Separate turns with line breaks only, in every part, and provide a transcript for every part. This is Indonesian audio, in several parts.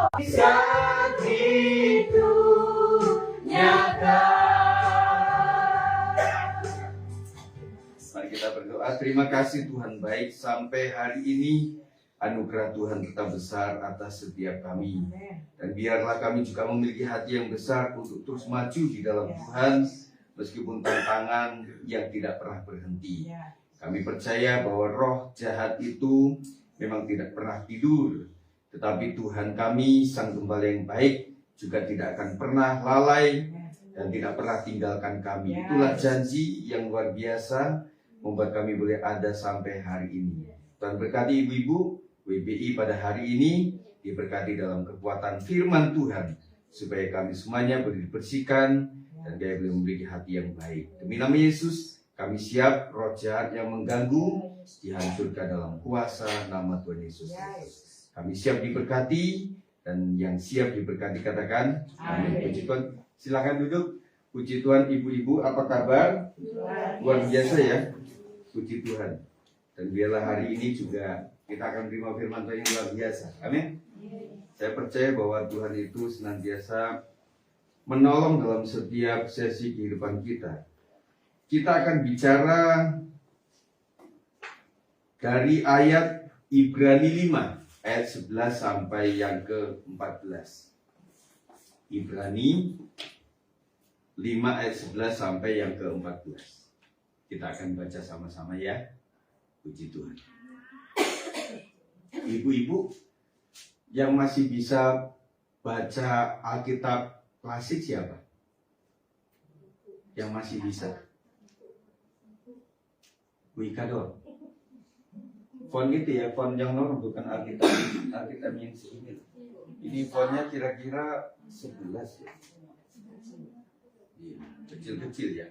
Saat itu nyata.
Mari kita berdoa. Terima kasih Tuhan baik, sampai hari ini anugerah Tuhan tetap besar atas setiap kami. Dan biarlah kami juga memiliki hati yang besar untuk terus maju di dalam Tuhan, meskipun tantangan yang tidak pernah berhenti. Kami percaya bahwa roh jahat itu memang tidak pernah tidur, tetapi Tuhan kami, Sang Gembala yang baik, juga tidak akan pernah lalai dan tidak pernah tinggalkan kami. Itulah janji yang luar biasa membuat kami boleh ada sampai hari ini. Tuhan berkati ibu-ibu WBI pada hari ini, diberkati dalam kekuatan firman Tuhan, supaya kami semuanya boleh dibersihkan dan kami boleh memiliki hati yang baik. Demi nama Yesus, kami siap roh jahat yang mengganggu dihancurkan dalam kuasa nama Tuhan Yesus. Kami siap diberkati, dan yang siap diberkati katakan amin. Puji Tuhan. Silakan duduk. Puji Tuhan ibu-ibu, apa kabar? Luar biasa ya. Puji Tuhan. Dan biarlah hari ini juga kita akan terima firman Tuhan yang luar biasa. Amin. Saya percaya bahwa Tuhan itu senantiasa menolong dalam setiap sesi kehidupan kita. Kita akan bicara dari ayat Ibrani 5 ayat 11 sampai yang ke-14. Ibrani 5 ayat 11 sampai yang ke-14. Kita akan baca sama-sama ya. Puji Tuhan. Ibu-ibu yang masih bisa baca Alkitab klasik siapa? Yang masih bisa? Wika dong. Font itu ya, font yang normal, bukan Alkitab yang ini. Ini fontnya kira-kira 11 ya. Iya, kecil-kecil ya.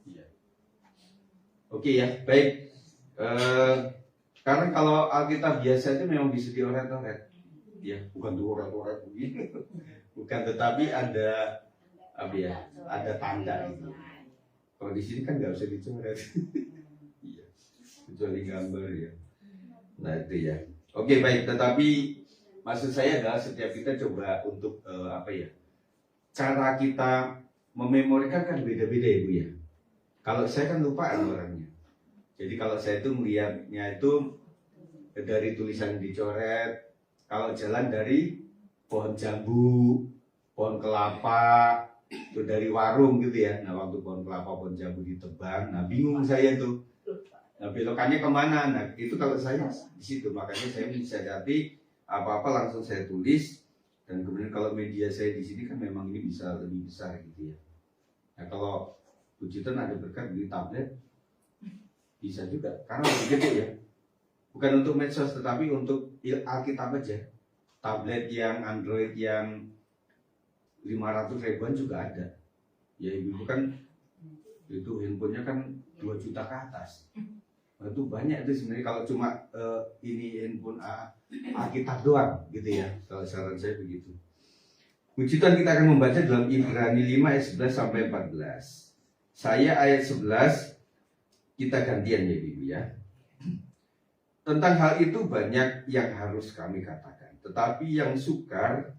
Iya. Oke ya, baik. Karena kalau Alkitab biasa itu memang bisa dioret-oret. Ya, bukan dioret-oret begini. Bukan, tetapi ada apa ya? Ada tanda gitu. Kalau di sini kan nggak usah dicoret. Iya. Kecuali gambar ya. Nah, itu ya. Oke, baik, tetapi maksud saya adalah setiap kita coba untuk apa ya? Cara kita mememorikan kan beda-beda ya, Bu ya. Kalau saya kan lupa orangnya. Jadi kalau saya itu melihatnya itu dari tulisan yang dicoret, kalau jalan dari pohon jambu, pohon kelapa, itu dari warung gitu ya. Nah, waktu pohon kelapa, pohon jambu ditebang, nah bingung saya tuh. Nah, belokannya kemana? Nah, itu kalau saya di situ, makanya saya mensiasati apa-apa langsung saya tulis. Dan kemudian kalau media saya di sini kan memang ini bisa lebih besar gitu ya. Nah, kalau puji Tuhan ada berkat di tablet, bisa juga, karena lebih gede ya. Bukan untuk medsos, tetapi untuk Alkitab aja. Tablet yang Android yang 500 ribuan juga ada. Ya ibu kan itu handphonenya kan 2 juta ke atas. Nah, itu banyak itu sebenarnya kalau cuma ini handphone Alkitab doang gitu ya. Kalau saran saya begitu. Puji Tuhan, kita akan membaca dalam Ibrani 5 ayat 11 sampai 14. Saya ayat 11, kita gantian ya ibu ya. Tentang hal itu banyak yang harus kami katakan, tetapi yang sukar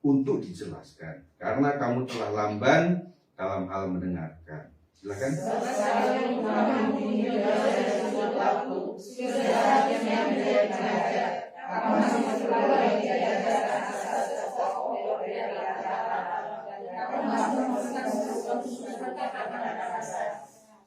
untuk dijelaskan, karena kamu telah lamban dalam hal mendengarkan. Silakan.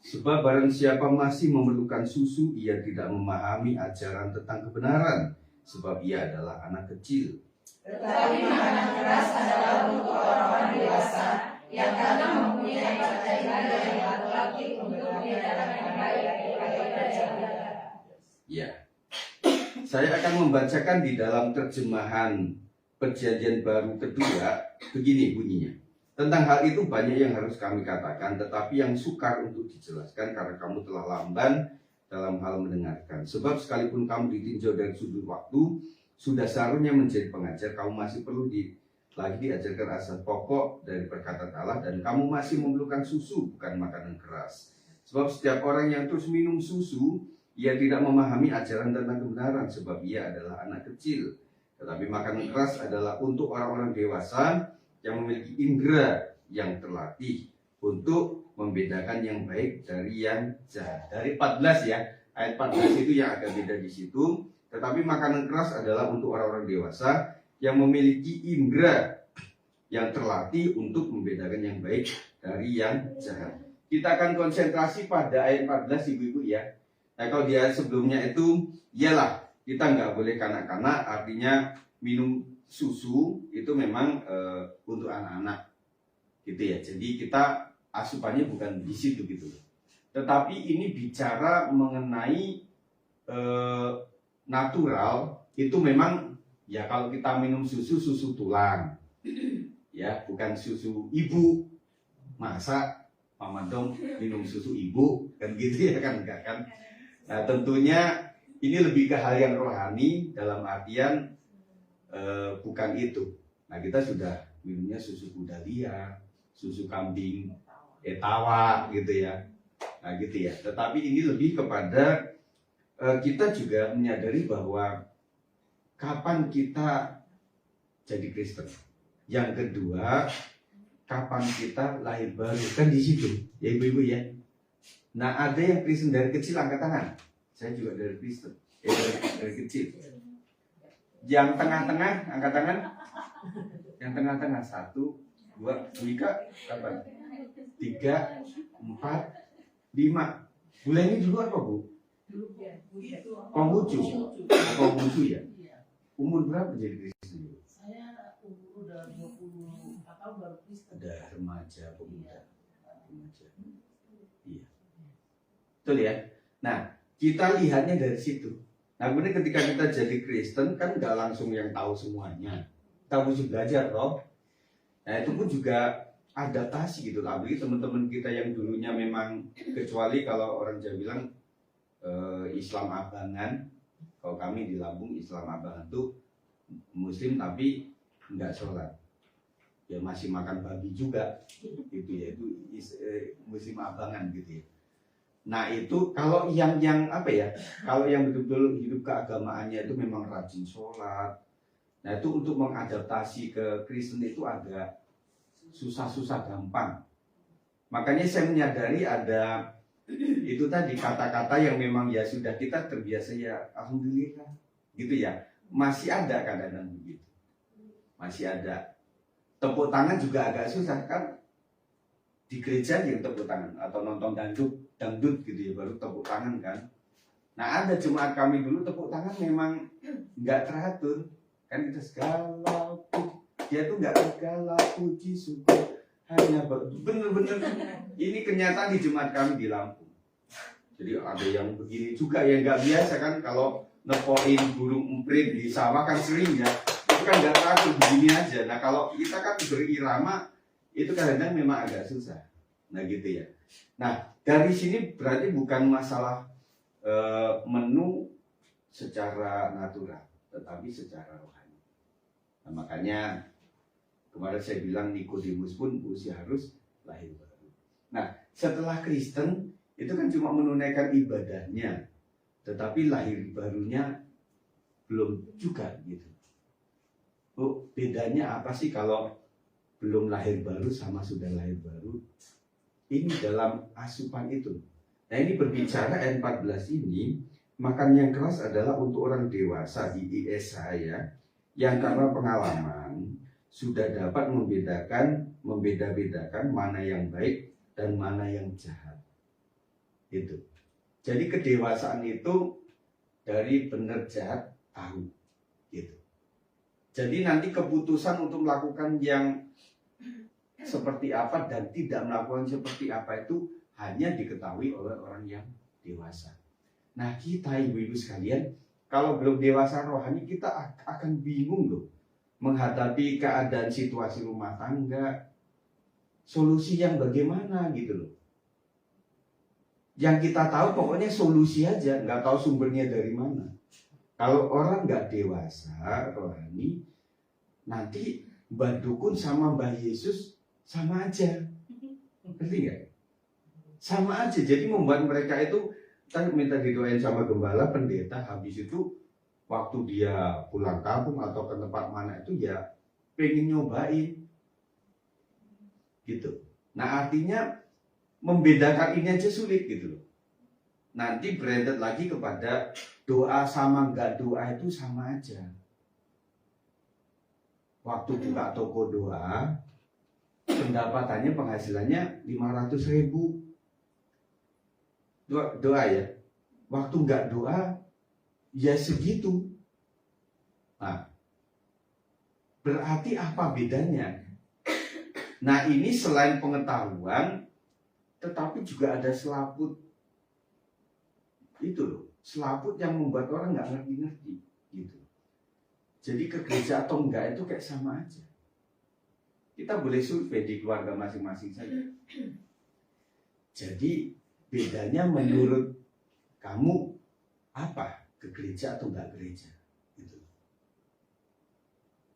Sebab barang siapa masih memerlukan susu, ia tidak memahami ajaran tentang kebenaran, sebab ia adalah anak kecil.
Tetapi makanan keras adalah untuk orang-orang dewasa, yang karena mempunyai percayaan yang laki-laki untuk menyatakan yang baik daripada jahat.
Ya, saya akan membacakan di dalam terjemahan Perjanjian Baru kedua, begini bunyinya. Tentang hal itu banyak yang harus kami katakan, tetapi yang sukar untuk dijelaskan karena kamu telah lamban dalam hal mendengarkan. Sebab sekalipun kamu ditinjau dari sudut waktu, sudah seharusnya menjadi pengajar, kamu masih perlu lagi diajarkan asas pokok dari perkataan Allah, dan kamu masih memerlukan susu, bukan makanan keras. Sebab setiap orang yang terus minum susu, ia tidak memahami ajaran tentang kebenaran, sebab ia adalah anak kecil. Tetapi makanan keras adalah untuk orang-orang dewasa yang memiliki indera yang terlatih untuk membedakan yang baik dari yang jahat. Dari 14 ya, ayat 14 itu yang agak beda di situ. Tetapi makanan keras adalah untuk orang-orang dewasa yang memiliki indera yang terlatih untuk membedakan yang baik dari yang jahat. Kita akan konsentrasi pada ayat 14 ibu-ibu ya. Nah kalau di ayat sebelumnya itu, iyalah kita nggak boleh kanak-kanak, artinya minum susu itu memang untuk anak-anak gitu ya. Jadi kita asupannya bukan di situ gitu. Tetapi ini bicara mengenai natural, itu memang ya kalau kita minum susu tulang ya, bukan susu ibu. Masa mama dong minum susu ibu kan gitu ya kan, enggak kan. Nah tentunya ini lebih ke hal yang rohani, dalam artian bukan itu. Nah kita sudah minumnya susu kuda liar, susu kambing etawa gitu ya. Nah gitu ya. Tetapi ini lebih kepada kita juga menyadari bahwa kapan kita jadi Kristen. Yang kedua, kapan kita lahir baru, kan di situ ya ibu-ibu ya. Nah ada yang Kristen dari kecil, angkat tangan. Saya juga dari Kristen, dari kecil. Yang tengah-tengah, angkat tangan. Yang tengah-tengah, 1, 2, Mika, kapan? 3, 4, 5. Bulan ini dulu apa bu? Konghucu. Konghucu ya. Umur berapa jadi Kristen?
Saya umur udah 20 tahun baru Kristen.
Ada remaja, pemuda. Remaja. Iya. Betul ya. Nah, kita lihatnya dari situ. Nah, kemudian ketika kita jadi Kristen kan nggak langsung yang tahu semuanya. Kita mesti belajar toh. Nah, itu pun juga adaptasi gitu. Apalagi teman-teman kita yang dulunya memang, kecuali kalau orang Jawa bilang Islam abangan. Kalau kami di Lampung Islam abangan itu Muslim tapi nggak sholat. Ya masih makan babi juga gitu ya, itu Muslim abangan gitu ya. Nah itu kalau yang apa ya, kalau yang betul-betul hidup keagamaannya itu memang rajin sholat. Nah itu untuk mengadaptasi ke Kristen itu agak susah gampang. Makanya saya menyadari ada itu tadi kata-kata yang memang ya sudah kita terbiasa ya, alhamdulillah gitu ya. Masih ada kadang-kadang begitu, masih ada. Tepuk tangan juga agak susah kan, di gereja yang tepuk tangan atau nonton dangdut gitu ya baru tepuk tangan kan. Nah ada jemaat kami dulu tepuk tangan memang nggak teratur kan, kita segala dia tuh nggak segala puji syukur hanya bener-bener. Ini kenyataan di jemaat kami di Lampung. Jadi ada yang begini juga yang nggak biasa kan, kalau nepoin burung emprit di sawah kan sering ya, itu kan nggak teratur begini aja. Nah kalau kita kan berirama itu kadang-kadang memang agak susah. Nah gitu ya. Nah dari sini berarti bukan masalah menu secara natural, tetapi secara rohani. Nah, makanya kemarin saya bilang Nikodemus pun usia harus lahir baru. Nah setelah Kristen itu kan cuma menunaikan ibadahnya, tetapi lahir barunya belum juga gitu. Oh, bedanya apa sih kalau belum lahir baru sama sudah lahir baru? Ini dalam asupan itu. Nah ini berbicara ayat 14 ini, makan yang keras adalah untuk orang dewasa di IS saya yang karena pengalaman sudah dapat membeda-bedakan mana yang baik dan mana yang jahat. Itu. Jadi kedewasaan itu dari benar jahat tahu. Gitu. Jadi nanti keputusan untuk melakukan yang seperti apa dan tidak melakukan seperti apa itu hanya diketahui oleh orang yang dewasa. Nah kita ibu-ibu sekalian, kalau belum dewasa rohani kita akan bingung loh menghadapi keadaan situasi rumah tangga, solusi yang bagaimana gitu loh. Yang kita tahu pokoknya solusi aja, nggak tahu sumbernya dari mana. Kalau orang nggak dewasa rohani, nanti Mbak Dukun sama Mbak Yesus sama aja, ngerti nggak? Sama aja. Jadi membuat mereka itu kita minta didoain sama gembala, pendeta, habis itu waktu dia pulang kampung atau ke tempat mana itu ya pengen nyobain gitu. Nah artinya membedakan ini aja sulit gitu loh. Nanti branded lagi kepada doa sama nggak doa itu sama aja. Waktu buka toko doa, pendapatannya penghasilannya 500.000 doa ya. Waktu nggak doa ya segitu. Nah, berarti apa bedanya? Nah ini selain pengetahuan, tetapi juga ada selaput. Itu loh, selaput yang membuat orang nggak ngerti-ngerti gitu. Jadi ke gereja atau enggak itu kayak sama aja. Kita boleh survei di keluarga masing-masing saja. Jadi bedanya menurut kamu apa? Ke gereja atau enggak gereja? Gitu.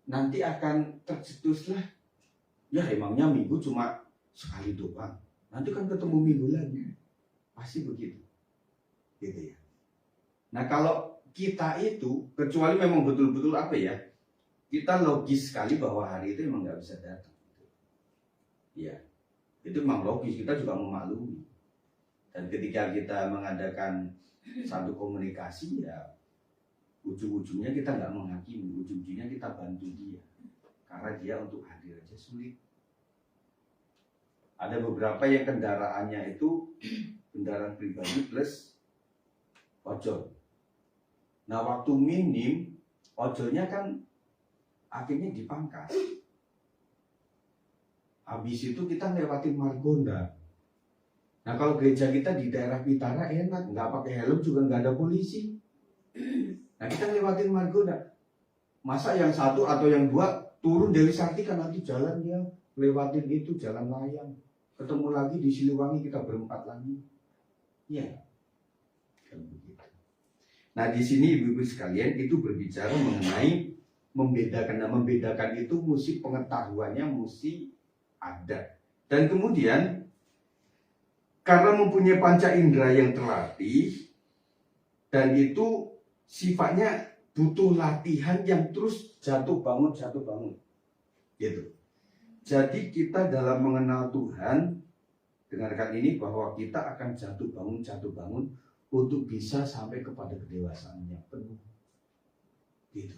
Nanti akan tercetuslah. Ya emangnya minggu cuma sekali doang. Nanti kan ketemu minggu lagi. Pasti begitu. Gitu ya. Nah kalau kita itu, kecuali memang betul-betul apa ya, kita logis sekali bahwa hari itu memang nggak bisa datang. Ya, itu memang logis, kita juga memaklumi. Dan ketika kita mengadakan satu komunikasi ya, ujung-ujungnya kita nggak menghakimi, ujung-ujungnya kita bantu dia. Karena dia untuk hadir aja sulit. Ada beberapa yang kendaraannya itu kendaraan pribadi plus ojol. Nah waktu minim ojolnya kan akhirnya dipangkas. Habis itu kita lewatin Margonda. Nah kalau gereja kita di daerah Pitara enak, nggak pakai helm juga nggak ada polisi. Nah kita lewatin Margonda. Masa yang satu atau yang dua turun dari Sartika nanti jalan ya lewatin itu jalan layang. Ketemu lagi di Siliwangi kita berempat lagi. Ya. Nah di sini ibu-ibu sekalian itu berbicara mengenai membedakan. Nah membedakan itu mesti pengetahuannya mesti ada. Dan kemudian karena mempunyai panca indera yang terlatih dan itu sifatnya butuh latihan yang terus jatuh bangun gitu. Jadi kita dalam mengenal Tuhan, dengarkan ini bahwa kita akan jatuh bangun untuk bisa sampai kepada kedewasaan yang penuh. Gitu.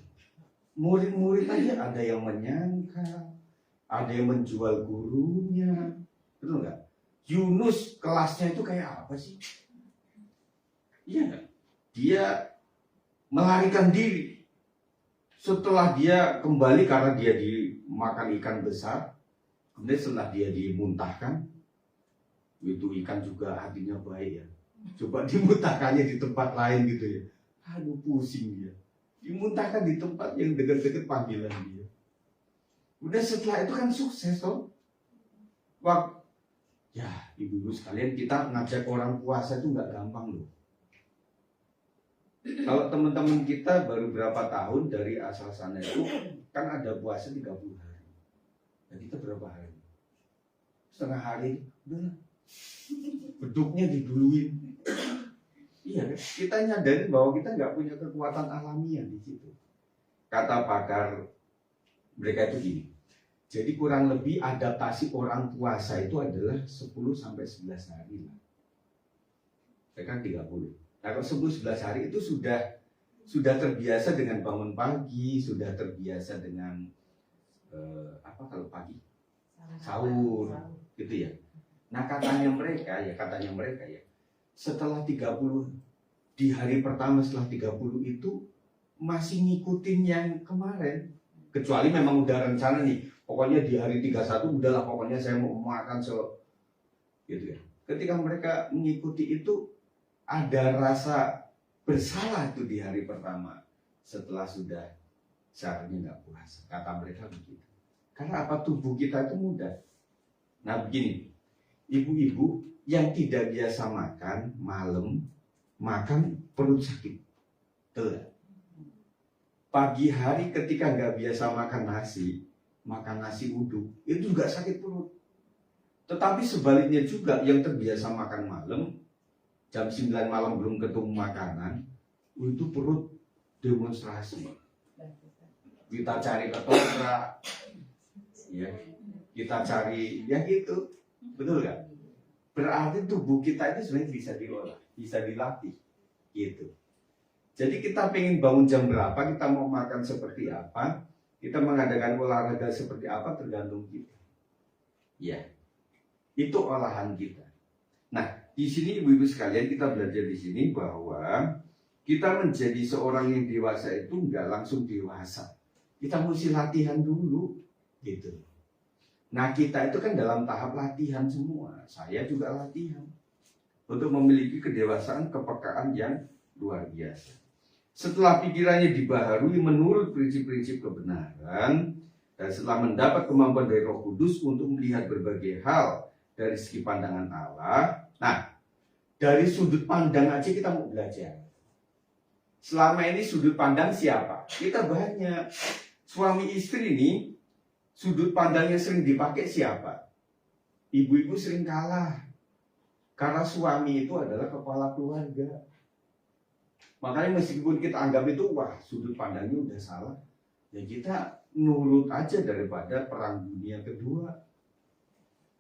Murid-murid aja ada yang menyangka, ada yang menjual gurunya, betul nggak? Yunus kelasnya itu kayak apa sih? Iya nggak? Dia melarikan diri. Setelah dia kembali karena dia dimakan ikan besar, kemudian setelah dia dimuntahkan, itu ikan juga hatinya baik ya. Coba dimuntahkannya di tempat lain gitu ya. Aduh pusing dia. Dimuntahkan di tempat yang dekat-dekat panggilan dia. Udah setelah itu kan sukses toh. Wah, ya ibu-ibu sekalian kita ngajak orang puasa itu nggak gampang loh. Kalau teman-teman kita baru berapa tahun dari asal sana itu kan ada puasa 30 hari. Nah kita berapa hari? Setengah hari, udah beduknya diduluin. Iya kan? Kita nyadarin bahwa kita nggak punya kekuatan alamiah di situ. Kata pakar mereka itu gini. Jadi kurang lebih adaptasi orang puasa itu adalah 10 sampai 11 hari lah. Kan 30. Nah kalau 10-11 hari itu sudah terbiasa dengan bangun pagi, sudah terbiasa dengan apa kalau pagi? Sahur, gitu ya. Nah katanya mereka ya, setelah 30 di hari pertama setelah 30 itu masih ngikutin yang kemarin. Kecuali memang udah rencana nih, pokoknya di hari 31 udahlah pokoknya saya mau makan gitu ya. Ketika mereka mengikuti itu ada rasa bersalah tuh di hari pertama setelah sudah seharusnya nggak puasa. Kata mereka begitu. Karena apa? Tubuh kita itu mudah. Nah begini, ibu-ibu yang tidak biasa makan malam, makan perut sakit. Tuh. Pagi hari ketika nggak biasa makan nasi uduk, itu juga sakit perut. Tetapi sebaliknya juga yang terbiasa makan malam, jam 9 malam belum ketemu makanan, itu perut demonstrasi. Kita cari ketoprak, ya, kita cari ya gitu, betul nggak? Berarti tubuh kita itu sebenarnya bisa diolah, bisa dilatih, gitu. Jadi kita pengen bangun jam berapa, kita mau makan seperti apa, kita mengadakan olahraga seperti apa tergantung kita. Ya, itu olahan kita. Nah, di sini ibu-ibu sekalian kita belajar di sini bahwa kita menjadi seorang yang dewasa itu nggak langsung dewasa. Kita mesti latihan dulu, gitu. Nah, kita itu kan dalam tahap latihan semua. Saya juga latihan untuk memiliki kedewasaan, kepekaan yang luar biasa. Setelah pikirannya dibaharui menurut prinsip-prinsip kebenaran, dan setelah mendapat kemampuan dari Roh Kudus untuk melihat berbagai hal dari segi pandangan Allah. Nah, dari sudut pandang aja kita mau belajar. Selama ini sudut pandang siapa? Kita banyak. Suami istri ini sudut pandangnya sering dipakai siapa? Ibu-ibu sering kalah. Karena suami itu adalah kepala keluarga. Makanya meskipun kita anggap itu, wah sudut pandangnya udah salah, ya kita nurut aja daripada perang dunia kedua.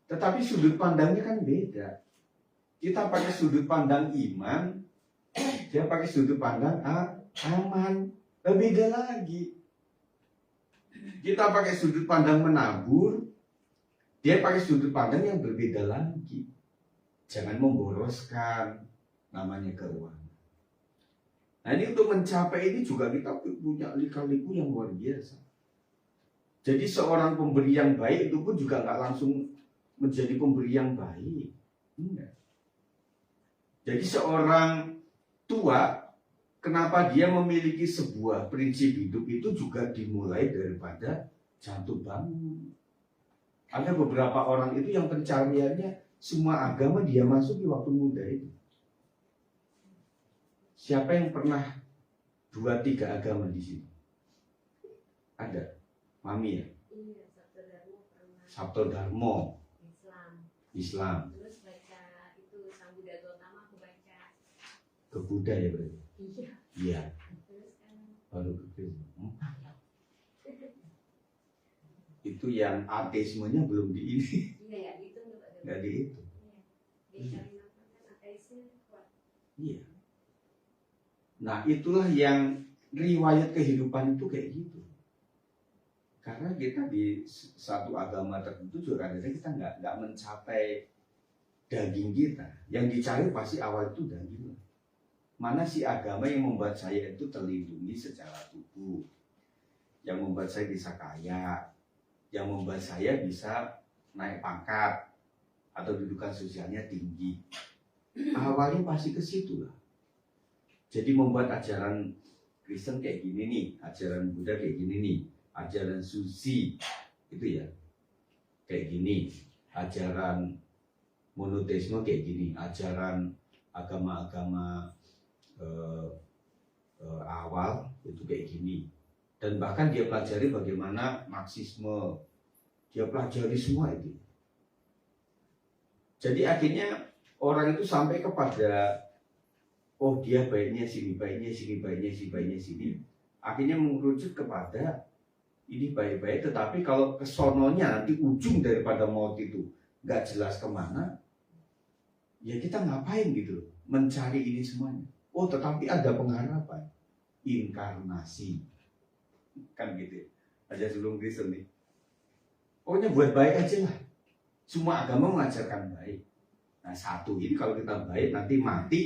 Tetapi sudut pandangnya kan beda. Kita pakai sudut pandang iman, dia pakai sudut pandang aman. Beda lagi. Kita pakai sudut pandang menabur, dia pakai sudut pandang yang berbeda lagi. Jangan memboroskan, namanya keuangan. Nah ini untuk mencapai ini juga kita punya lika-liku yang luar biasa. Jadi seorang pemberi yang baik itu pun juga nggak langsung menjadi pemberi yang baik. Enggak. Jadi seorang tua, kenapa dia memiliki sebuah prinsip hidup itu juga dimulai daripada jatuh bangun. Ada beberapa orang itu yang pencariannya semua agama dia masuk di waktu muda itu. Siapa yang pernah 2-3 agama di sini? Ada? Mami ya?
Iya, Sabto Darmo pernah.
Sabto Darmo. Islam.
Terus baca itu Sang Buddha Gautama aku baca.
Ke Buddha ya berarti?
Iya.
Iya.
Terus kan
Baru ke Kristen. Itu yang ateismenya belum di ini.
iya ya gitu Pak.
Nggak di itu.
Di Kalimantan kan ateisnya kuat.
Iya. Nah itulah yang riwayat kehidupan itu kayak gitu. Karena kita di satu agama tertentu juga kadang-kadang kita nggak mencapai daging kita. Yang dicari pasti awal itu daging. Mana sih agama yang membuat saya itu terlindungi secara tubuh, yang membuat saya bisa kaya, yang membuat saya bisa naik pangkat atau dudukan sosialnya tinggi. Awalnya pasti ke situ lah. Jadi membuat ajaran Kristen kayak gini nih, ajaran Buddha kayak gini nih, ajaran Suci itu ya kayak gini, ajaran monoteisme kayak gini, ajaran agama-agama awal itu kayak gini. Dan bahkan dia pelajari bagaimana Marxisme, dia pelajari semua itu. Jadi akhirnya orang itu sampai kepada oh dia baiknya sini, baiknya sini, baiknya sini, baiknya sini. Akhirnya mengerucut kepada ini baik-baik, tetapi kalau kesononya nanti ujung daripada maut itu nggak jelas kemana, ya kita ngapain gitu, mencari ini semuanya. Oh tetapi ada pengharapan, inkarnasi, kan gitu. Aja sebelum Kristen nih. Pokoknya buat baik aja lah. Semua agama mengajarkan baik. Nah satu ini kalau kita baik nanti mati,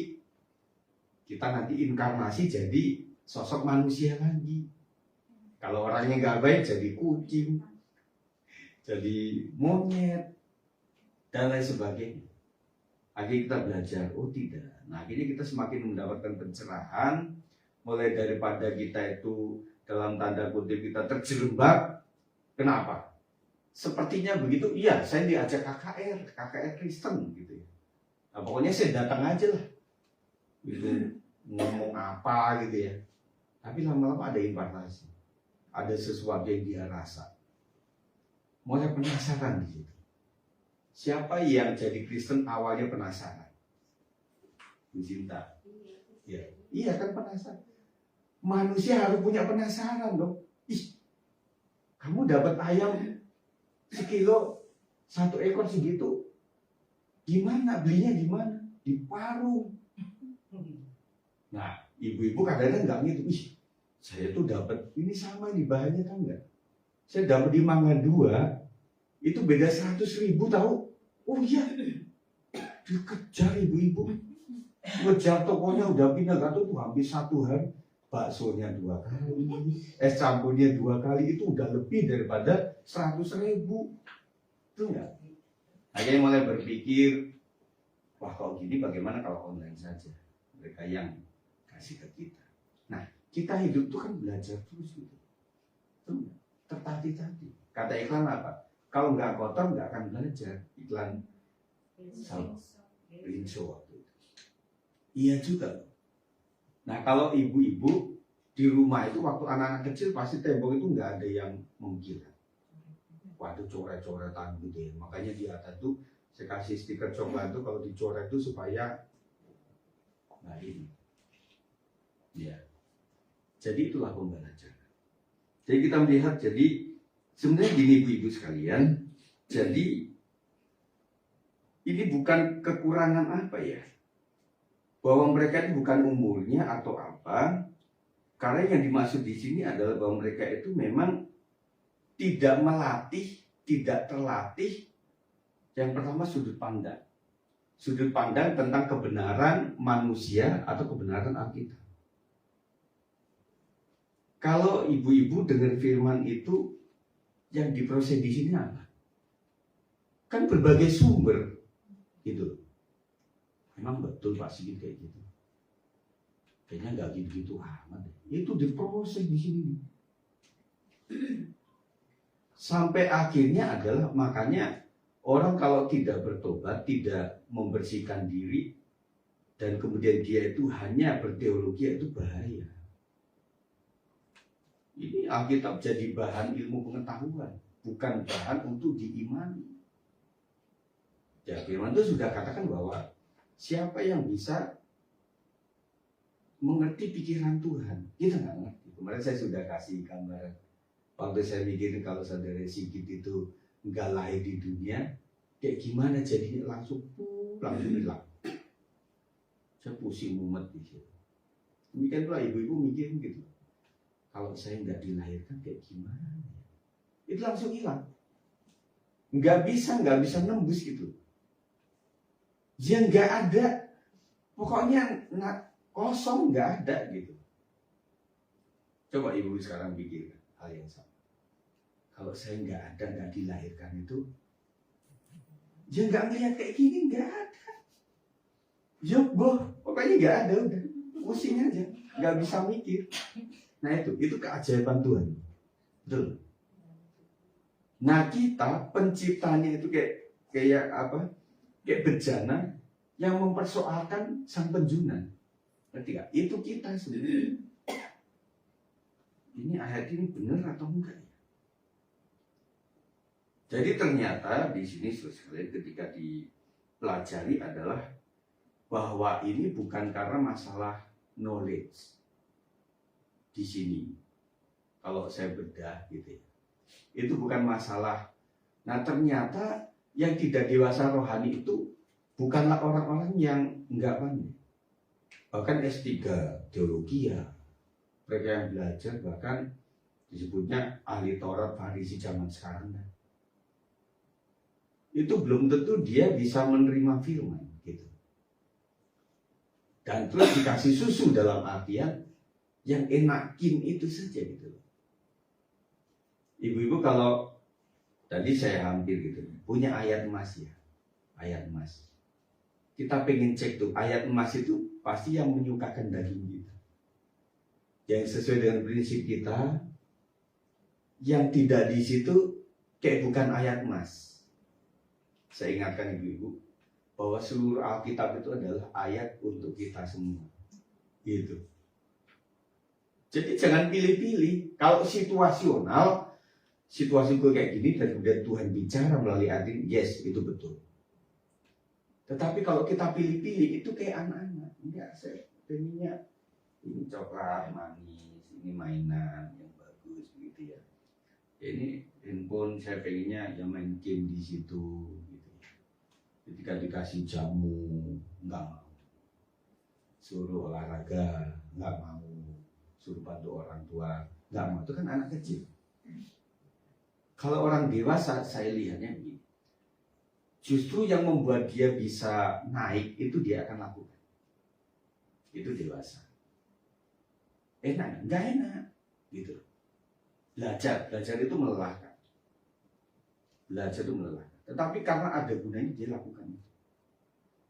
kita nanti inkarnasi jadi sosok manusia lagi. Kalau orangnya nggak baik jadi kucing, jadi monyet, dan lain sebagainya. Akhirnya kita belajar, oh tidak. Nah akhirnya kita semakin mendapatkan pencerahan, mulai daripada kita itu dalam tanda kutip kita terjerembab. Kenapa? Sepertinya begitu, iya saya diajak KKR Kristen gitu ya. Nah, pokoknya saya datang aja lah. Itu ngomong apa gitu ya. Tapi lama-lama ada impartasi. Ada sesuatu yang dia rasa. Mulai penasaran di situ. Siapa yang jadi Kristen awalnya penasaran? Bu Cinta. Iya kan penasaran. Manusia harus punya penasaran dong. Ih, kamu dapat ayam sekilo, 1 ekor segitu, gimana belinya, gimana? Di warung. Nah, ibu-ibu kadang-kadang nggak gitu. Ih, saya tuh dapat ini sama nih bahannya, kan nggak? Saya dapat di Mangga 2 itu beda 100.000 tahu? Oh iya, dikejar ibu-ibu, ngejar tokonya udah pindah tuh hampir 1 hari. Baksonya 2 kali, es campurnya 2 kali, itu udah lebih daripada 100.000. Itu enggak? Akhirnya mulai berpikir, wah kalau gini bagaimana kalau online saja? Mereka yang kasih ke kita. Nah, kita hidup tuh kan belajar terus gitu. Itu enggak? Tertati-tati. Kata iklan apa? Kalau nggak kotor nggak akan belajar. Iklan Rinso waktu itu. Iya juga. Nah kalau ibu-ibu di rumah itu waktu anak-anak kecil pasti tembok itu nggak ada yang mengkilat. Waduh, coret-coretan gitu ya. Makanya di atas tuh saya kasih stiker coklat tuh kalau dicoret tuh supaya nah ini. Ya. Jadi itulah pembelajaran. Jadi kita melihat, jadi sebenarnya gini ibu-ibu sekalian, jadi ini bukan kekurangan apa ya, bahwa mereka ini bukan umurnya atau apa, karena yang dimaksud di sini adalah bahwa mereka itu memang tidak melatih, tidak terlatih. Yang pertama sudut pandang tentang kebenaran manusia atau kebenaran Alkitab. Kalau ibu-ibu dengar firman itu, yang diproses di sini apa? Kan berbagai sumber, gitu. Memang betul Pak Sigit kayak gitu. Kayaknya nggak gitu-gitu amat. Itu diproses di sini. Sampai akhirnya adalah makanya orang kalau tidak bertobat, tidak membersihkan diri, dan kemudian dia itu hanya berteologi, itu bahaya. Ini Alkitab jadi bahan ilmu pengetahuan, bukan bahan untuk diimani. Ya, firman itu sudah katakan bahwa siapa yang bisa mengerti pikiran Tuhan? Kita nggak ngerti. Kemarin saya sudah kasih gambaran. Waktu saya mikirin kalau saudara Sigit itu nggak lahir di dunia, kayak gimana jadinya langsung hilang. Saya pusing mumet di situ. Demikian pula ibu-ibu mikirin gitu. Kalau saya nggak dilahirkan kayak gimana? Itu langsung hilang. Nggak bisa nembus gitu. Dia nggak ada, pokoknya kosong, nggak ada gitu. Coba ibu sekarang pikir hal yang sama. Kalau saya nggak ada, nggak dilahirkan itu, dia nggak ngeliat kayak gini, nggak ada. Ya boh, pokoknya nggak ada, udah pusing aja, nggak bisa mikir. Nah itu keajaiban Tuhan, betul. Nah kita penciptanya itu kayak apa? Kayak bejana yang mempersoalkan sang penjunan. Ngerti gak? Itu kita sendiri. Ini ayat ini benar atau enggak ya? Jadi ternyata di sini sekalian ketika dipelajari adalah bahwa ini bukan karena masalah knowledge. Di sini kalau saya bedah gitu ya, itu bukan masalah. Nah ternyata yang tidak dewasa rohani itu bukanlah orang-orang yang enggak pandai. Bahkan S3 teologi ya, mereka yang belajar bahkan disebutnya ahli Taurat Farisi zaman sekarang kan. Itu belum tentu dia bisa menerima firman gitu. Dan terus dikasih susu dalam artian yang enakin itu saja gitu. Ibu-ibu kalau tadi saya hampir gitu punya ayat emas ya, ayat emas. Kita pengen cek tuh ayat emas itu pasti yang menyukakan daging kita, yang sesuai dengan prinsip kita, yang tidak di situ kayak bukan ayat emas. Saya ingatkan ibu-ibu bahwa seluruh Alkitab itu adalah ayat untuk kita semua, gitu. Jadi jangan pilih-pilih. Kalau situasional, situasi gue kayak gini dan kemudian Tuhan bicara melalui ayat ini, yes itu betul. Tetapi kalau kita pilih-pilih itu kayak anak-anak. Enggak, saya pengennya ini coklat manis ini mainan yang bagus gitu ya. Ini handphone saya pengennya ya main game di situ gitu ya. Ketika dikasih jamu nggak mau, suruh olahraga nggak mau, suruh bantu orang tua nggak mau. Itu kan anak kecil. Kalau orang dewasa saya lihatnya begini, justru yang membuat dia bisa naik itu dia akan lakukan. Itu dewasa. Enak nggak enak gitu. Belajar itu melelahkan. Belajar itu melelahkan. Tetapi karena ada gunanya dia lakukan.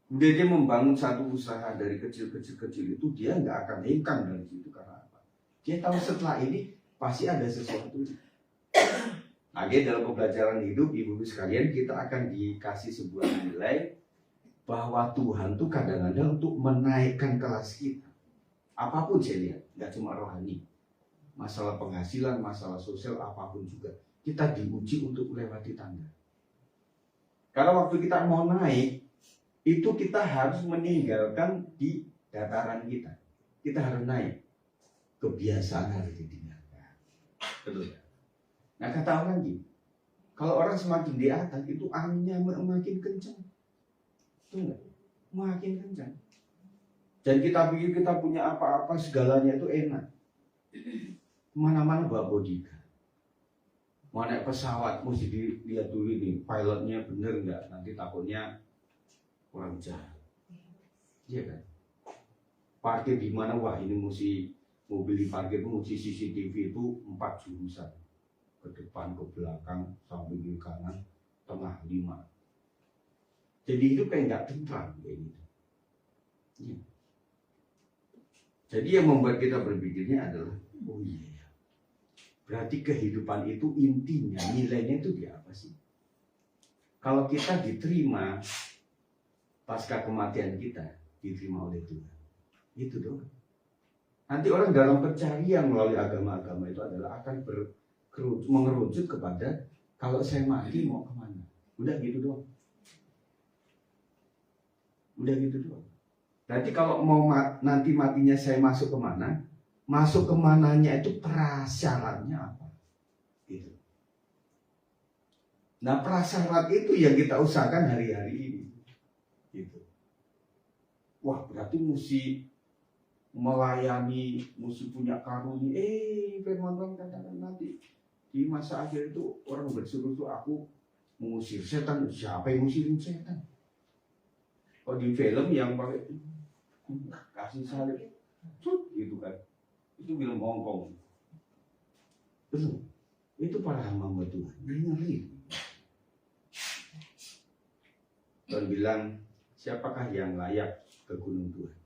Kemudian dia membangun satu usaha dari kecil itu, dia nggak akan hengkang dari situ. Karena apa? Dia tahu setelah ini pasti ada sesuatu. Lagi dalam pembelajaran hidup, ibu-ibu sekalian, kita akan dikasih sebuah nilai bahwa Tuhan tuh kadang-kadang untuk menaikkan kelas kita. Apapun saya lihat, nggak cuma rohani. Masalah penghasilan, masalah sosial, apapun juga. Kita diuji untuk melewati tangga. Karena waktu kita mau naik, itu kita harus meninggalkan di dataran kita. Kita harus naik. Kebiasaan harus ditinggalkan. Betul ya? Nah kata orang gini, kalau orang semakin di atas, itu anginnya makin kencang. Betul nggak? Makin kencang. Dan kita pikir kita punya apa-apa, segalanya itu enak. Mana-mana bawa bodyguard. Mau naik pesawat, mesti dilihat dulu nih, pilotnya bener nggak? Nanti takutnya orang jahat. Iya kan? Parkir di mana? Wah ini mesti mobil diparkir itu mesti CCTV itu 4 jurusan. Ke depan, ke belakang, samping, kiri, kanan, tengah, 5. Jadi hidup kayak nggak tentram kayak gitu. Ya. Jadi yang membuat kita berpikirnya adalah, oh iya, berarti kehidupan itu intinya, nilainya itu di apa sih? Kalau kita diterima pasca kematian kita, diterima oleh Tuhan, itu doang. Nanti orang dalam pencarian melalui agama-agama itu adalah akan mengerucut kepada kalau saya mati mau kemana? Udah gitu doang. Udah gitu doang. Berarti kalau mau nanti matinya saya masuk kemana? Masuk kemananya itu prasyaratnya apa? Gitu. Nah prasyarat itu yang kita usahakan hari-hari ini. Gitu. Wah berarti mesti melayani, mesti punya karunia. Firman Tuhan katakan nanti di masa akhir itu orang bersuruh aku mengusir setan. Siapa yang ngusirin setan? Kalau di film yang pakai kasih salib, gitu kan? Itu film Hongkong. Betul. Itu para hamba Tuhan. Ngeri. Dan bilang siapakah yang layak ke gunung Tuhan?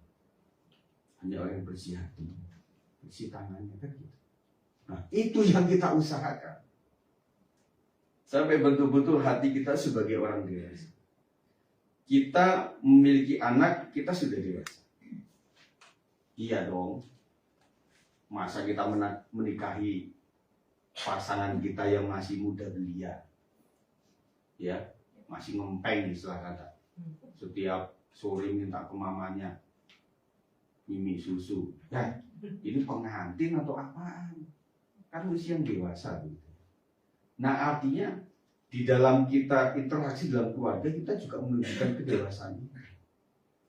Hanya orang yang bersih hati, bersih tangannya kan gitu. Nah itu yang kita usahakan sampai betul-betul hati kita sebagai orang dewasa. Kita memiliki anak, kita sudah dewasa. Iya dong. Masa kita menikahi pasangan kita yang masih muda belia, ya masih ngempeng istilah kata. Setiap sore minta ke mamanya mimi susu. Nah, ini pengantin atau apaan? Kan usia yang dewasa gitu. Nah artinya di dalam kita interaksi dalam keluarga kita juga menunjukkan kedewasaan.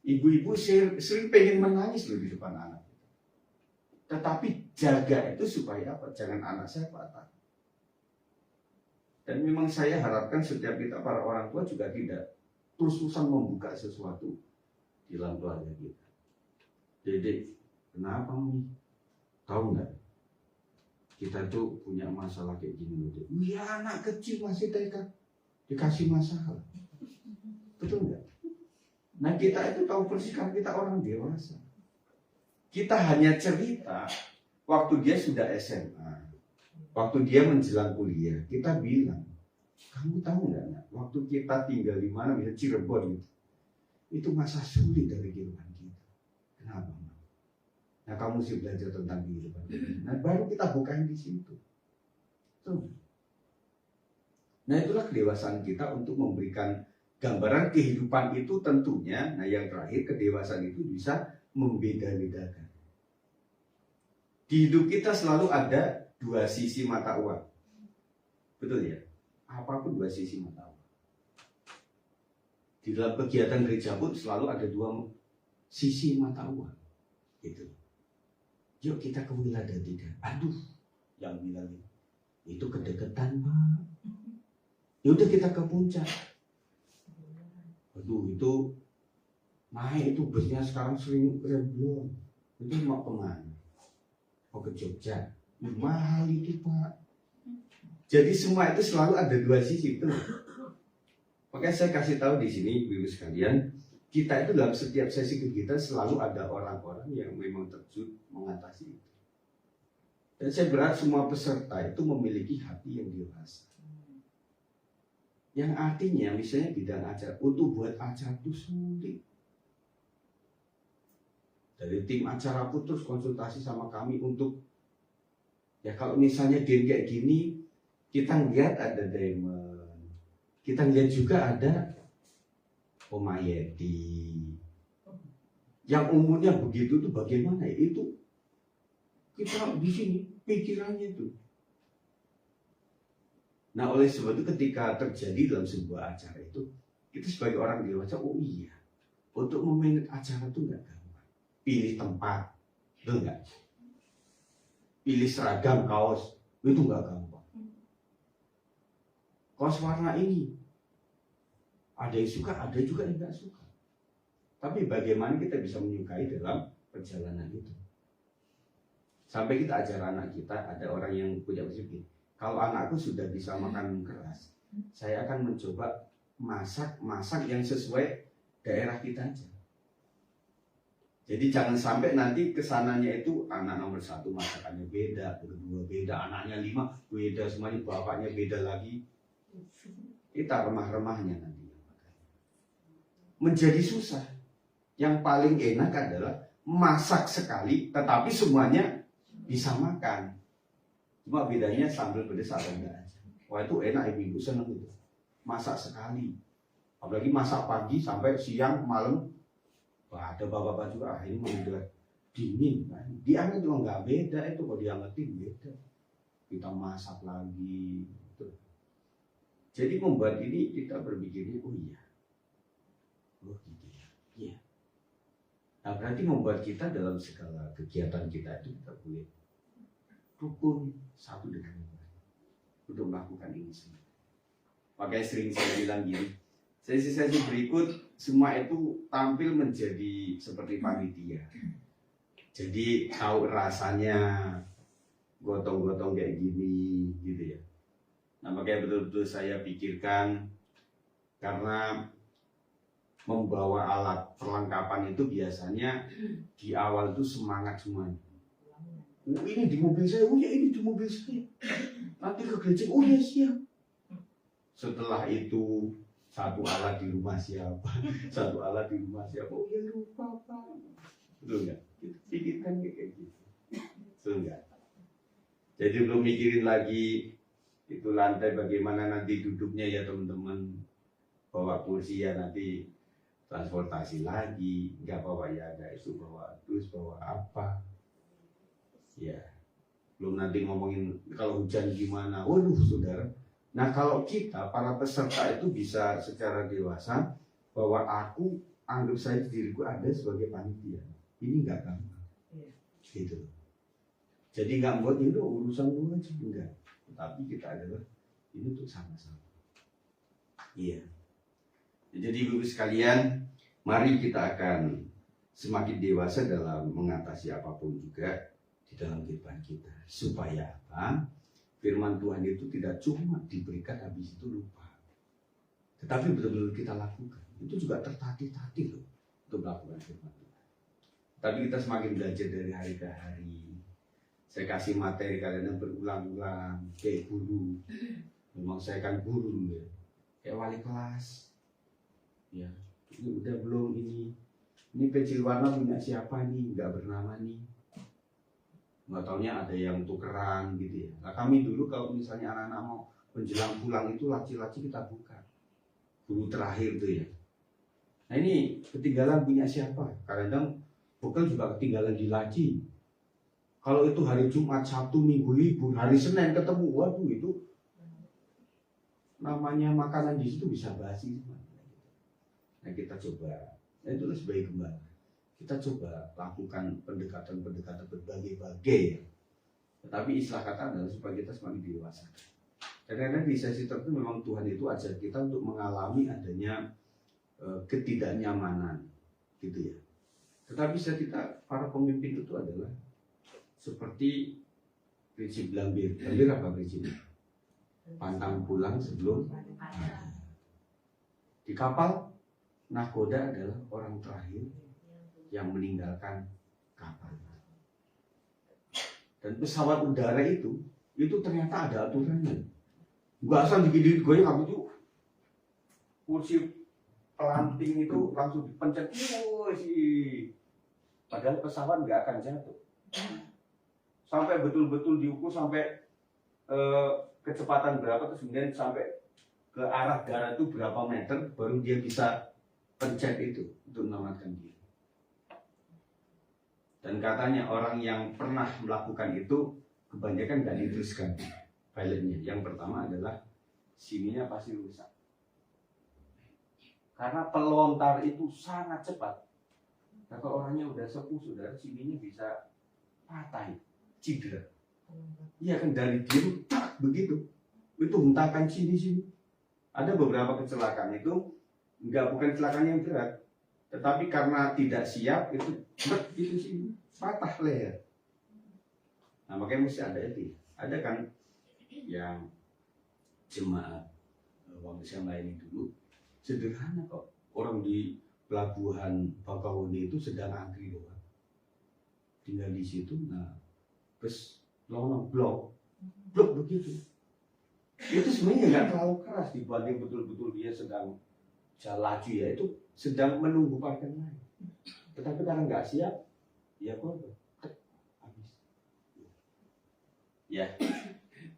Ibu-ibu sering pengen menangis loh di depan anak. Tetapi jaga itu supaya apa? Jangan anak saya patah. Dan memang saya harapkan setiap kita para orang tua juga tidak terus-terusan membuka sesuatu di dalam keluarga kita. Dedek, kenapa nih? Tahu nggak? Kita tuh punya masalah kayak gini loh. Iya anak kecil masih TK dikasih masalah. Betul nggak? Nah kita itu tahu persis kan kita orang dewasa. Kita hanya cerita waktu dia sudah SMA, waktu dia menjelang kuliah, kita bilang, kamu tahu nggak? Waktu kita tinggal di mana, misalnya Cirebon itu masa sulit dari kehidupan kita. Kenapa? Nah kamu sih belajar tentang kehidupan. Nah baru kita bukain di situ. Tuh. Nah itulah kedewasaan kita untuk memberikan gambaran kehidupan itu tentunya. Nah yang terakhir kedewasaan itu bisa membeda-bedakan. Di hidup kita selalu ada dua sisi mata uang. Betul ya? Apapun dua sisi mata uang. Di dalam kegiatan gereja pun selalu ada dua sisi mata uang. Gitu. Yuk kita ke Wilada 3. Aduh, yang bilang itu kedekatan, Pak. Yaudah kita ke puncak. Aduh, itu naik itu busnya sekarang sering belum. Itu mau kemana? Mau ke Jogja. Mahal itu, Pak. Jadi semua itu selalu ada dua sisi, betul. Makanya saya kasih tahu di sini, Ibu sekalian, kita itu dalam setiap sesi kegiatan selalu ada orang-orang yang memang terjun mengatasi itu. Dan saya berharap semua peserta itu memiliki hati yang dewasa. Yang artinya misalnya bidang acara, untuk buat acara itu sulit. Dari tim acara pun terus konsultasi sama kami untuk, ya kalau misalnya game kayak gini, kita lihat ada Diamond, kita lihat juga ada Omayeti. Yang umurnya begitu tuh bagaimana ya? Itu kita di sini pikirannya itu. Nah oleh sebab itu ketika terjadi dalam sebuah acara itu, kita sebagai orang dewasa, oh iya, untuk memanage acara itu nggak gampang. Pilih tempat, itu enggak. Pilih seragam kaos, itu nggak gampang. Kaos warna ini, ada yang suka, ada juga yang nggak suka. Tapi bagaimana kita bisa menyukai dalam perjalanan itu? Sampai kita ajar anak kita, ada orang yang punya prinsip, kalau anakku sudah bisa makan keras, saya akan mencoba masak yang sesuai daerah kita aja. Jadi jangan sampai nanti kesananya itu anak nomor 1 masakannya beda, kedua beda, anaknya 5 beda, semuanya bapaknya beda lagi. Kita remah-remahnya nanti. Menjadi susah. Yang paling enak adalah masak sekali, tetapi semuanya bisa makan. Cuma bedanya sambal pedas atau enggak aja. Wah itu enak, ibu seneng itu. Masak sekali. Apalagi masak pagi sampai siang, malam. Wah ada bapak-bapak juga, ini udah dingin. Kan? Dianget juga nggak beda itu, kalau diangetin beda. Kita masak lagi. Gitu. Jadi membuat ini kita berpikirnya, oh iya. Oh gitu ya. Iya. Nah berarti membuat kita dalam segala kegiatan kita itu kita boleh rukun satu dengan yang lain untuk melakukan ini semua. Makanya sering saya bilang gini, sesi-sesi berikut semua itu tampil menjadi seperti panitia. Jadi tahu rasanya gotong-gotong kayak gini gitu ya. Nah makanya betul-betul saya pikirkan, karena membawa alat perlengkapan itu biasanya di awal itu semangat semuanya. Oh ini di mobil saya, oh ya ini di mobil saya. Nanti ke gereja, oh ya siap. Setelah itu satu alat di rumah siapa, satu alat di rumah siapa, oh ya lupa Pak. Betul nggak? Kita pikirkan kayak gitu. Betul nggak? Jadi belum mikirin lagi itu lantai bagaimana nanti duduknya ya teman-teman. Bawa kursi ya nanti transportasi lagi, nggak bawa ya ada itu bawa terus bawa apa. Ya, belum nanti ngomongin kalau hujan gimana. Waduh, saudara. Nah, kalau kita para peserta itu bisa secara dewasa bahwa aku anggap saja diriku ada sebagai panitia. Ini nggak gampang. Gitu. Jadi nggak buat itu urusan lu aja enggak. Tapi kita adalah ini untuk sama-sama. Iya. Jadi Ibu sekalian, mari kita akan semakin dewasa dalam mengatasi apapun juga di dalam kehidupan kita. Supaya apa? Firman Tuhan itu tidak cuma diberikan habis itu lupa. Tetapi betul-betul kita lakukan. Itu juga tertatih-tatih loh untuk melakukan firman Tuhan. Tapi kita semakin belajar dari hari ke hari. Saya kasih materi kalian yang berulang-ulang kayak guru. Memang saya kan guru ya. Kayak wali kelas. Ya, ini udah belum ini. Ini pensil warna punya siapa nih? Nggak bernama nih. Nggak taunya ada yang tukeran gitu ya. Nah kami dulu kalau misalnya anak-anak mau menjelang pulang itu laci-laci kita buka. Guru terakhir tuh ya. Nah ini ketinggalan punya siapa? Kadang bekal juga ketinggalan di laci. Kalau itu hari Jumat, Sabtu, Minggu libur, hari Senin ketemu, waduh itu namanya makanan di situ bisa basi. Nah kita coba, itu sebagai gembala, kita coba lakukan pendekatan-pendekatan berbagai-bagai ya. Tetapi istilah kata adalah supaya kita semakin dewasa. Kadang-kadang di sesi tertentu memang Tuhan itu ajar kita untuk mengalami adanya ketidaknyamanan, gitu ya. Tetapi saya kita para pemimpin itu adalah seperti prinsip Lambir. Lambir apa prinsipnya? Pantang pulang sebelum di kapal. Nahkoda adalah orang terakhir yang meninggalkan kapal. Dan pesawat udara itu ternyata ada aturannya. Gak asal dikit-dikit goyang, habis itu kursi pelanting itu langsung dipencet. Padahal pesawat nggak akan jatuh. Sampai betul-betul diukur sampai kecepatan berapa, terus kemudian sampai ke arah darat itu berapa meter, baru dia bisa pencet itu untuk menyelamatkan diri. Dan katanya orang yang pernah melakukan itu kebanyakan nggak diteruskan pilotnya. Yang pertama adalah sininya pasti rusak. Karena pelontar itu sangat cepat. Nah, kalau orangnya udah sepuh, saudara, sininya bisa patah, cedera. Iya kan, dari dia tak begitu. Itu hentakan sini. Ada beberapa kecelakaan itu bukan kecelakaan yang berat, tetapi karena tidak siap itu sini patah leher. Nah makanya mesti ada itu. Ada kan yang jemaat waktu saya melayani dulu, sederhana kok, orang di pelabuhan Bakahuni itu sedang antri doang, tinggal di situ. Nah terus blok begitu. Itu sebenarnya nggak terlalu keras dibanding betul-betul dia sedang jalan laju ya, itu sedang menunggu parkir lain. Tetapi karena nggak siap, ya korban habis. Ya,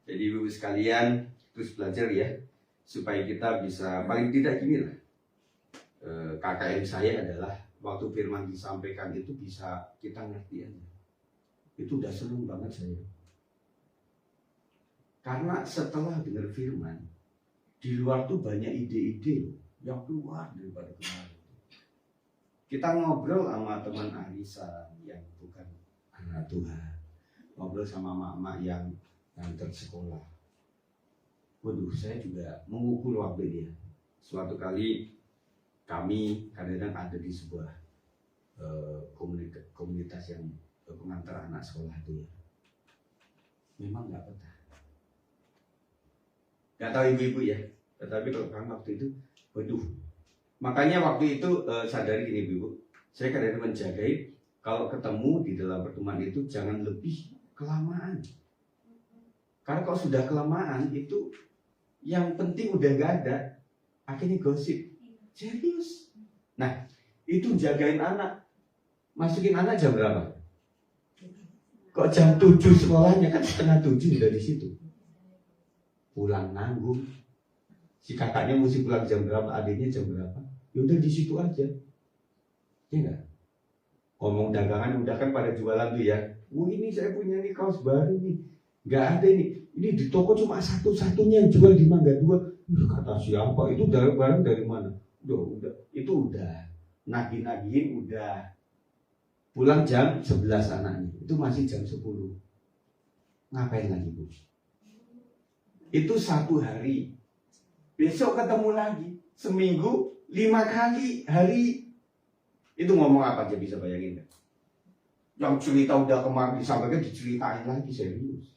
jadi ibu sekalian terus belajar ya, supaya kita bisa paling tidak gini lah. KKM saya adalah waktu firman disampaikan itu bisa kita ngerti aja. Itu udah seneng banget saya. Karena setelah dengar firman, di luar tuh banyak ide-ide yang keluar daripada kemarin. Kita ngobrol sama teman Arisa yang bukan anak Tuhan, ngobrol sama mama yang nganter sekolah. Waduh, saya juga mengukur waktu dia. Suatu kali kami kadang-kadang ada di sebuah komunitas yang pengantar anak sekolah itu ya. Memang nggak betah. Nggak tahu ibu-ibu ya, tetapi kalau kami waktu itu, waduh. Makanya waktu itu sadari gini ibu, saya kadang-kadang menjagai kalau ketemu di dalam pertemuan itu jangan lebih kelamaan. Karena kalau sudah kelamaan itu yang penting udah nggak ada, akhirnya gosip. Serius. Nah itu jagain anak, masukin anak jam berapa? Kok jam 7 sekolahnya, kan setengah 7 udah di situ. Pulang nanggung, si kakaknya mesti pulang jam berapa, adiknya jam berapa, ya udah di situ aja, ya enggak? Ngomong dagangan udah kan pada jualan tuh ya, ini saya punya nih kaos baru nih, nggak ada ini di toko cuma satu-satunya yang jual di Mangga 2. Kata siapa itu, barang dari mana? Udah itu udah nagih-nagihin, udah pulang jam 11 anaknya, itu masih jam 10. Ngapain lagi bu? Itu 1 hari, besok ketemu lagi, seminggu 5 kali hari. Itu ngomong apa aja bisa bayangin kan? Yang cerita udah kemarin disampaikan diceritain lagi, serius.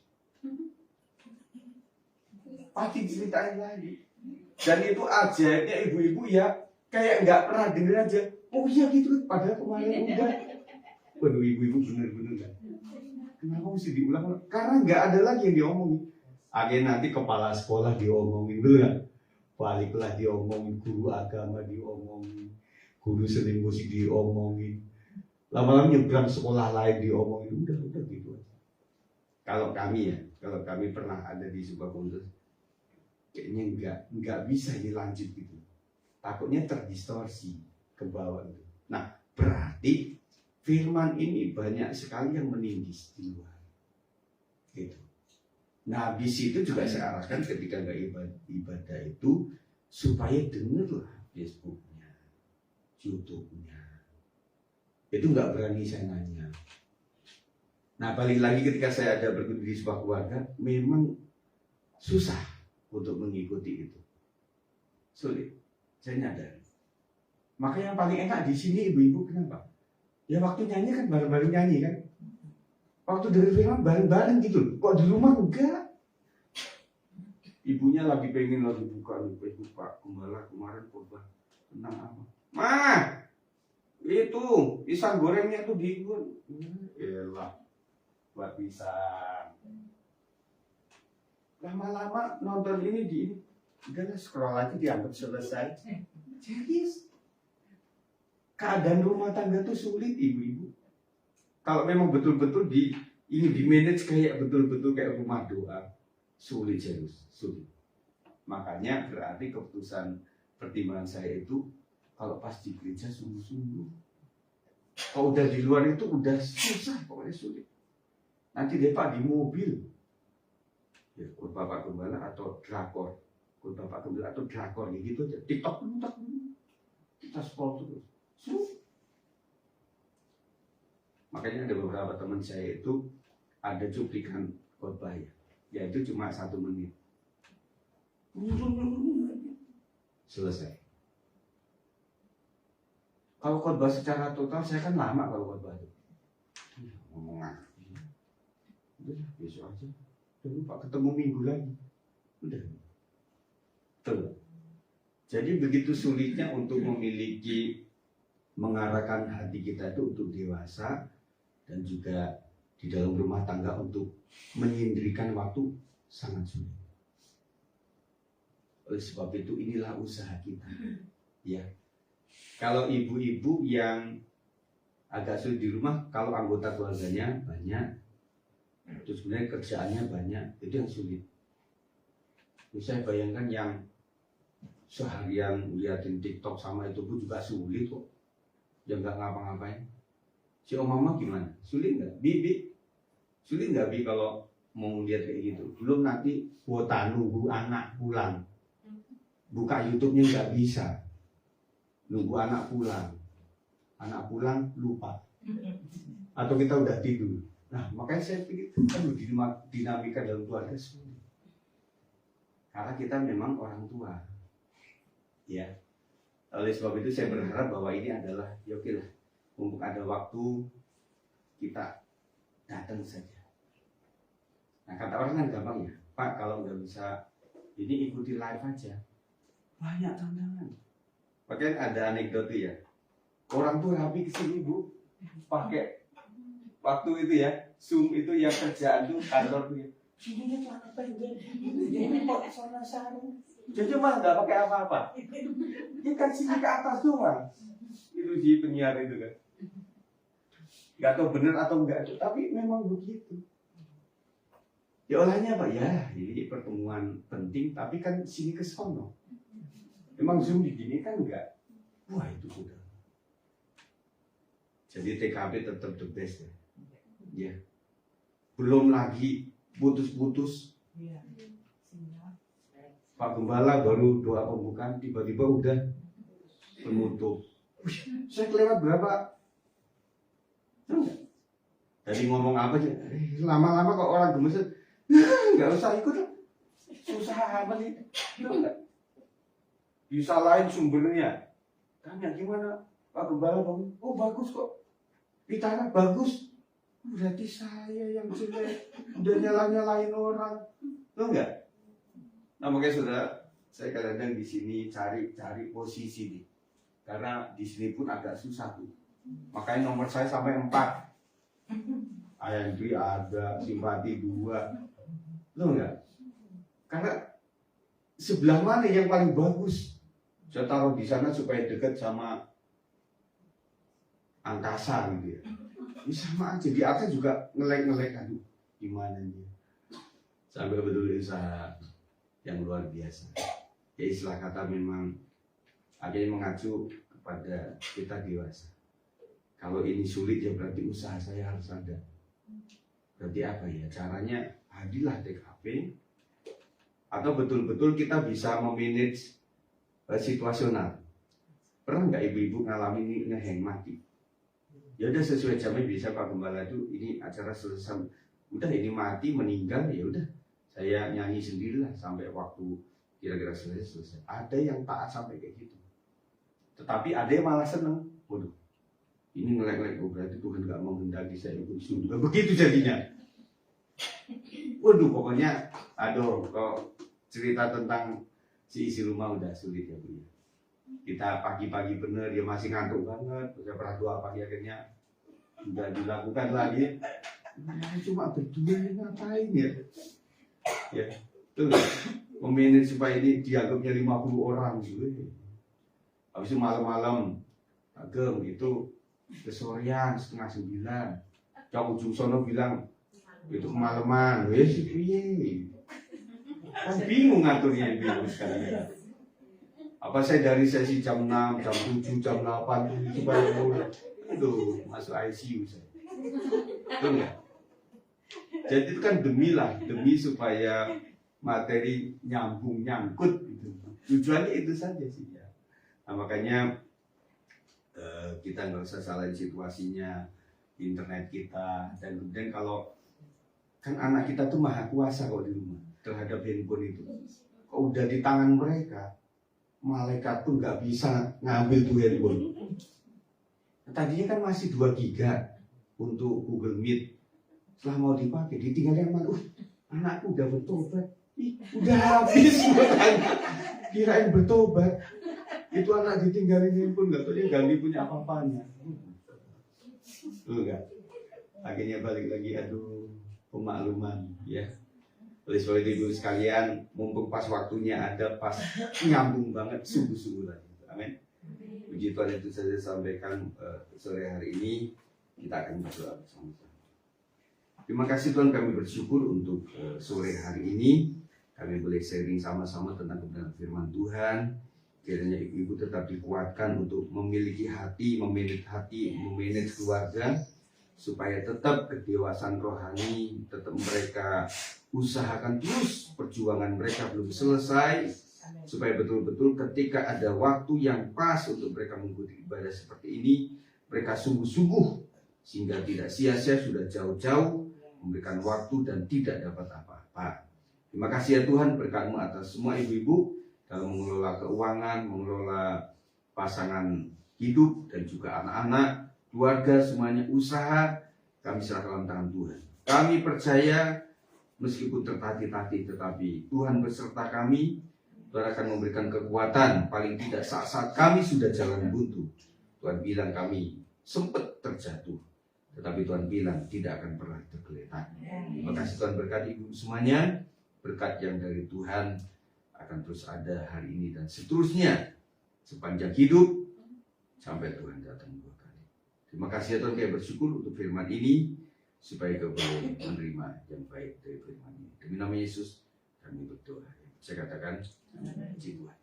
Pasti diceritain lagi. Dan itu ajaibnya ibu-ibu ya, kayak nggak pernah denger aja. Oh iya gitu, padahal kemarin udah. Waduh ibu-ibu bener-bener kan. Kenapa mesti diulang? Karena nggak ada lagi yang diomongin. Akhirnya nanti kepala sekolah diomongin dulu kan, baliklah diomongin, guru agama diomongin, guru seni musik diomongin, lama-lama nyebrang sekolah lain diomongin, udah gitu aja. Kalau kami pernah ada di sebuah komunitas, kayaknya nggak bisa dilanjut gitu, takutnya terdistorsi ke bawah itu. Nah berarti firman ini banyak sekali yang menindis di luar. Gitu. Nah, habis itu juga saya arahkan ketika nggak ibadah itu supaya dengerlah Facebooknya, YouTube-nya. Itu nggak berani saya nanya. Nah, balik lagi ketika saya ada berkumpul di sebuah keluarga, memang susah untuk mengikuti itu. Sulit. Saya nyadar. Maka yang paling enak di sini ibu-ibu kenapa? Ya waktu nyanyi kan bareng-bareng nyanyi kan. Waktu dari film bareng-bareng gitu. Kok di rumah enggak? Ibunya lagi pengen lagi buka Facebook Pak Gembala kemarin khotbah tentang apa? Ma, itu pisang gorengnya tuh dibuat. Elah, buat pisang. Lama-lama nonton ini di ini. Udah scroll aja dianggap selesai. Jadi keadaan rumah tangga tuh sulit ibu-ibu. Kalau memang betul-betul ini di manage kayak betul-betul kayak rumah doa, sulit serius, sulit. Makanya berarti keputusan pertimbangan saya itu kalau pas di gereja sungguh-sungguh. Kalau udah di luar itu udah susah, pokoknya sulit. Nanti deh Pak di mobil, ya khotbah Pak Gembala atau drakor, khotbah Pak Gembala atau drakor gitu aja. TikTok kita scroll terus, sulit. Makanya ada beberapa teman saya itu ada cuplikan khotbah ya, yaitu cuma 1 menit. Selesai. Kalau khotbah secara total saya kan lama kalau khotbah itu. Ngomong udah besok aja. Udah lupa ketemu minggu lagi. Udah. Tuh. Jadi begitu sulitnya untuk memiliki mengarahkan hati kita itu untuk dewasa dan juga di dalam rumah tangga untuk menyendirikan waktu sangat sulit. Oleh sebab itu inilah usaha kita. Ya. Kalau ibu-ibu yang agak sulit di rumah, kalau anggota keluarganya banyak, terus sebenarnya kerjaannya banyak, itu yang sulit. Saya bayangkan yang seharian liatin TikTok sama itu pun juga sulit kok. Yang nggak ngapa-ngapain. Si Om Mama gimana? Sulit nggak? Bibi? Sulit nggak Bi kalau mau lihat kayak gitu? Belum nanti kuota nunggu anak pulang. Buka YouTube-nya nggak bisa. Nunggu anak pulang. Anak pulang lupa. Atau kita udah tidur. Nah makanya saya pikir kan dinamika dalam keluarga sulit. Karena kita memang orang tua. Ya. Oleh sebab itu saya berharap bahwa ini adalah ya oke lah. Untuk ada waktu kita datang saja. Nah kata orang kan gampang ya, Pak kalau nggak bisa ini ikuti live aja. Banyak tantangan. Bahkan ada anekdot ya. Orang tuh rapi kesini Bu, pakai waktu itu ya, Zoom itu yang kerjaan tuh kantor tuh ya. Sininya celana pendek, ini kok sana sarung. Jadi mah nggak pakai apa-apa. Dia kan sini ke atas doang. Itu si penyiar itu kan. Gak tahu bener atau enggak, tapi memang begitu. Ya olahnya Pak ya, ini pertemuan penting, tapi kan sini ke sono. Memang Zoom begini kan enggak. Wah itu sudah. Jadi TKP tetap the best ya. Ya. Belum lagi putus-putus. Pak Gembala baru doa pembukaan, tiba-tiba udah penutup. Saya kelewat berapa? Jadi ngomong apa aja, lama-lama kok orang gemes, nggak usah ikut lah. Susah apa sih? Enggak. Disalahin sumbernya. Tanya gimana Pak Gembala bangun? Oh bagus kok. Ditanya bagus. Berarti saya yang jelek. Udah nyalain orang. Lo enggak? Nah makanya sudah saya kadang-kadang di sini cari posisi nih. Karena di sini pun agak susah tuh. Makanya nomor saya sampai 4. IMB ada, simpati 2. Lo enggak? Karena sebelah mana yang paling bagus? Saya taruh di sana supaya dekat sama angkasa gitu ya. Ini sama aja, di atas juga ngelek-ngelek. Aduh, gimana dia? Sampai betul usaha yang luar biasa. Ya istilah kata memang akhirnya mengacu kepada kita dewasa. Kalau ini sulit ya berarti usaha saya harus ada. Berarti apa ya? Caranya hadirlah TKP, atau betul-betul kita bisa memanage situasional. Pernah nggak ibu-ibu ngalamin ini ngeheng mati? Ya udah sesuai jamnya, bisa Pak Gembala itu ini acara selesai, udah ini mati meninggal, ya udah saya nyanyi sendirilah sampai waktu kira-kira selesai. Ada yang taat sampai kayak gitu. Tetapi ada yang malah seneng, waduh, ini ngelek-ngelek, berarti Tuhan nggak menghendaki saya ikut surga. Begitu jadinya. Waduh, pokoknya, aduh, kok cerita tentang si isi rumah udah sulit ya Bu. Kita pagi-pagi bener, dia masih ngantuk banget, udah pernah doa pagi akhirnya udah dilakukan lagi. Nah, cuma berdua ini ngapain ya? Ya, tuh, memanage supaya ini dianggapnya 50 orang gitu. Habis itu malam-malam ageng itu kesorean 8:30. Cak ujung sono bilang itu kemalaman, wes piye? Kan bingung ngaturnya bingung sekali. Apa saya dari sesi jam 6, jam 7, jam 8 supaya mulai aduh masuk ICU saya. Betul nggak? Jadi itu kan demi supaya materi nyambung nyangkut gitu. Tujuannya itu saja sih ya. Nah, makanya kita nggak usah salahin situasinya internet kita, dan kemudian kalau kan anak kita tuh maha kuasa kok di rumah terhadap handphone itu. Kok udah di tangan mereka, malaikat tuh nggak bisa ngambil tuh handphone. Tadinya kan masih 2 giga untuk Google Meet. Setelah mau dipakai, ditinggalin mana? Anakku udah bertobat. Udah habis makanya. Kirain bertobat. Itu anak ditinggalin handphone, nggak tahu dia ganti punya apa-apanya. Enggak. Akhirnya balik lagi, aduh, pemakluman ya. Oleh sebab itu ibu sekalian, mumpung pas waktunya ada, pas nyambung banget, sungguh-sungguh lagi. Amin. Puji Tuhan, itu saja sampaikan sore hari ini. Kita akan berdoa bersama-sama. Terima kasih Tuhan, kami bersyukur untuk sore hari ini. Kami boleh sharing sama-sama tentang kebenaran firman Tuhan. Kiranya ibu-ibu tetap dikuatkan untuk memiliki hati, memanage keluarga, supaya tetap kedewasaan rohani, tetap mereka usahakan terus, perjuangan mereka belum selesai, supaya betul-betul ketika ada waktu yang pas untuk mereka mengikuti ibadah seperti ini, mereka sungguh-sungguh, sehingga tidak sia-sia sudah jauh-jauh memberikan waktu dan tidak dapat apa-apa. Terima kasih ya Tuhan, berkat-Mu atas semua ibu-ibu dalam mengelola keuangan, mengelola pasangan hidup, dan juga anak-anak, keluarga, semuanya usaha, kami serahkan dalam tangan Tuhan. Kami percaya meskipun tertatih-tatih, tetapi Tuhan beserta kami. Tuhan akan memberikan kekuatan, paling tidak saat-saat kami sudah jalan buntu. Tuhan bilang kami sempat terjatuh, tetapi Tuhan bilang tidak akan pernah tergeletak. Terima kasih Tuhan, berkat ibu semuanya, berkat yang dari Tuhan akan terus ada hari ini dan seterusnya sepanjang hidup sampai Tuhan datang 2 kali. Terima kasih ya Tuhan, kami bersyukur untuk firman ini, supaya kau boleh menerima yang baik dari firman ini. Demi nama Yesus kami berdoa. Saya katakan, puji Tuhan.